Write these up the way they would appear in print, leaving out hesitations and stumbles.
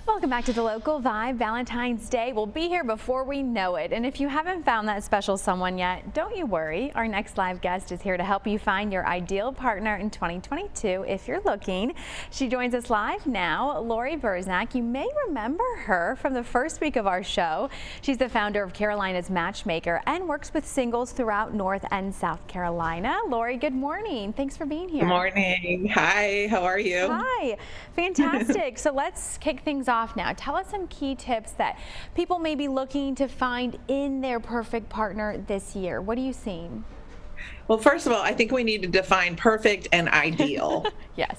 Welcome back to The Local Vibe. Valentine's Day will be here before we know it. And if you haven't found that special someone yet, don't you worry. Our next live guest is here to help you find your ideal partner in 2022 if you're looking. She joins us live now, Lori Burznak. You may remember her from the first week of our show. She's the founder of Carolina's Matchmaker and works with singles throughout North and South Carolina. Lori, good morning. Thanks for being here. Good morning. Hi, how are you? Hi, fantastic. So let's kick things off now. Tell us some key tips that people may be looking to find in their perfect partner this year. What are you seeing? Well, first of all, I think we need to define perfect and ideal. Yes.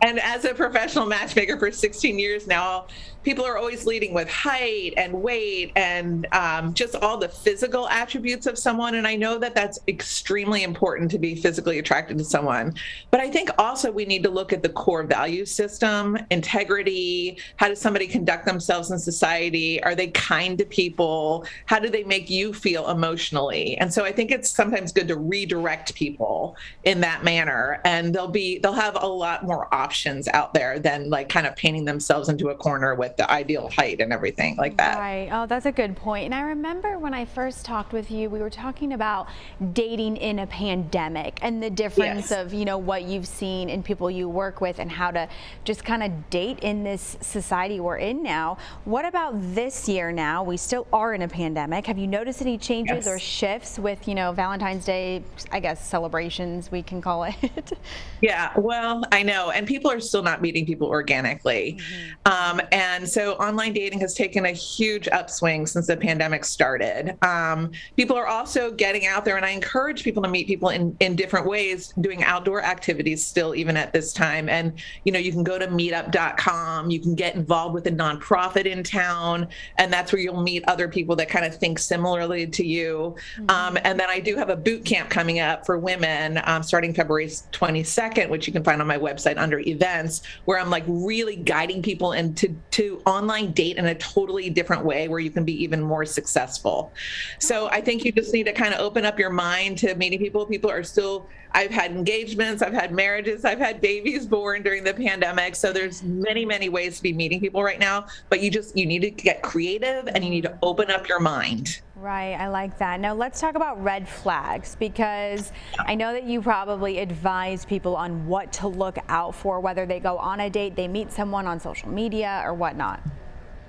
And as a professional matchmaker for 16 years now, people are always leading with height and weight and just all the physical attributes of someone. And I know that that's extremely important to be physically attracted to someone. But I think also we need to look at the core value system, integrity. How does somebody conduct themselves in society? Are they kind to people? How do they make you feel emotionally? And so I think it's sometimes good to redirect people in that manner. And they'll have a lot more options out there than like kind of painting themselves into a corner with the ideal height and everything like that. Right. Oh, that's a good point. And I remember when I first talked with you, we were talking about dating in a pandemic and the difference of, you know, what you've seen in people you work with and how to just kind of date in this society we're in now. What about this year now? We still are in a pandemic. Have you noticed any changes or shifts with, you know, Valentine's Day, I guess, celebrations, we can call it? Yeah, well, I know. And people are still not meeting people organically. And so online dating has taken a huge upswing since the pandemic started. People are also getting out there, and I encourage people to meet people in different ways, doing outdoor activities still, even at this time. And, you know, you can go to meetup.com, you can get involved with a nonprofit in town, and that's where you'll meet other people that kind of think similarly to you. And then I do have a boot camp coming up for women starting February 22nd, which you can find on my website under events, where I'm like really guiding people into online date in a totally different way where you can be even more successful. So I think you just need to kind of open up your mind to meeting people. People are still, I've had engagements, I've had marriages, I've had babies born during the pandemic. So there's many, many ways to be meeting people right now, but you need to get creative and you need to open up your mind. Right, I like that. Now let's talk about red flags, because I know that you probably advise people on what to look out for, whether they go on a date, they meet someone on social media or whatnot.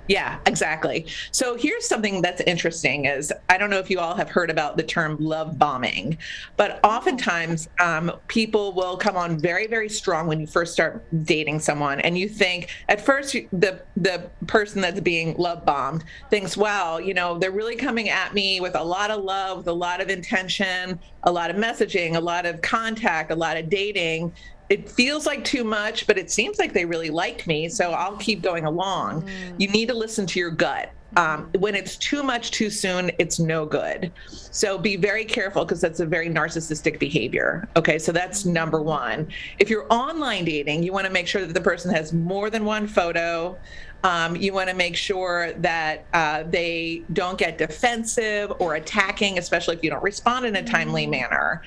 Yeah, exactly. So here's something that's interesting is, I don't know if you all have heard about the term love bombing, but oftentimes people will come on very, very strong when you first start dating someone. And you think at first the person that's being love bombed thinks, wow, you know, they're really coming at me with a lot of love, with a lot of intention, a lot of messaging, a lot of contact, a lot of dating. It feels like too much, but it seems like they really like me, so I'll keep going along. You need to listen to your gut. When it's too much too soon, it's no good. So be very careful, because that's a very narcissistic behavior. Okay, so that's number one. If you're online dating, you want to make sure that the person has more than one photo. You want to make sure that they don't get defensive or attacking, especially if you don't respond in a timely manner.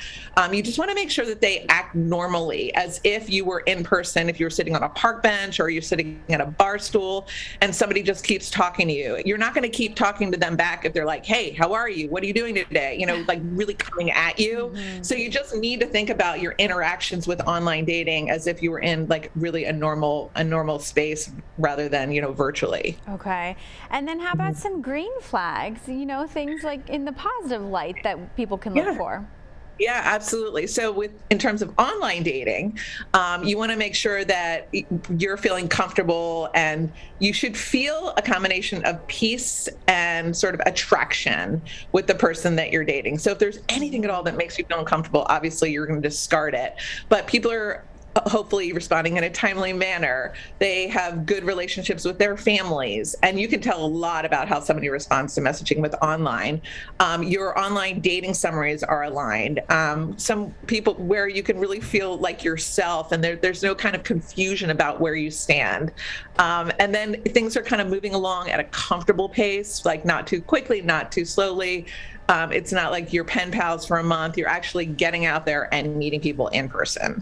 You just want to make sure that they act normally, as if you were in person, if you're sitting on a park bench or you're sitting at a bar stool and somebody just keeps talking to you. You're not going to keep talking to them back if they're like, hey, how are you? What are you doing today? You know, like really coming at you. So you just need to think about your interactions with online dating as if you were in like really a normal space rather than, you know, virtually. Okay. And then how about some green flags, you know, things like in the positive light that people can look for? Yeah, absolutely. So in terms of online dating, you want to make sure that you're feeling comfortable, and you should feel a combination of peace and sort of attraction with the person that you're dating. So if there's anything at all that makes you feel uncomfortable, obviously you're going to discard it. But people are hopefully responding in a timely manner. They have good relationships with their families, and you can tell a lot about how somebody responds to messaging with online. Your online dating summaries are aligned. Some people where you can really feel like yourself, and there's no kind of confusion about where you stand. And then things are kind of moving along at a comfortable pace, like not too quickly, not too slowly. It's not like you're pen pals for a month. You're actually getting out there and meeting people in person.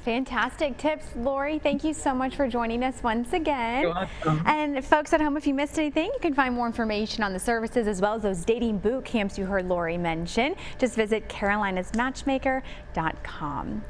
Fantastic tips, Lori. Thank you so much for joining us once again. You're welcome. And folks at home, if you missed anything, you can find more information on the services as well as those dating boot camps you heard Lori mention. Just visit carolinasmatchmaker.com.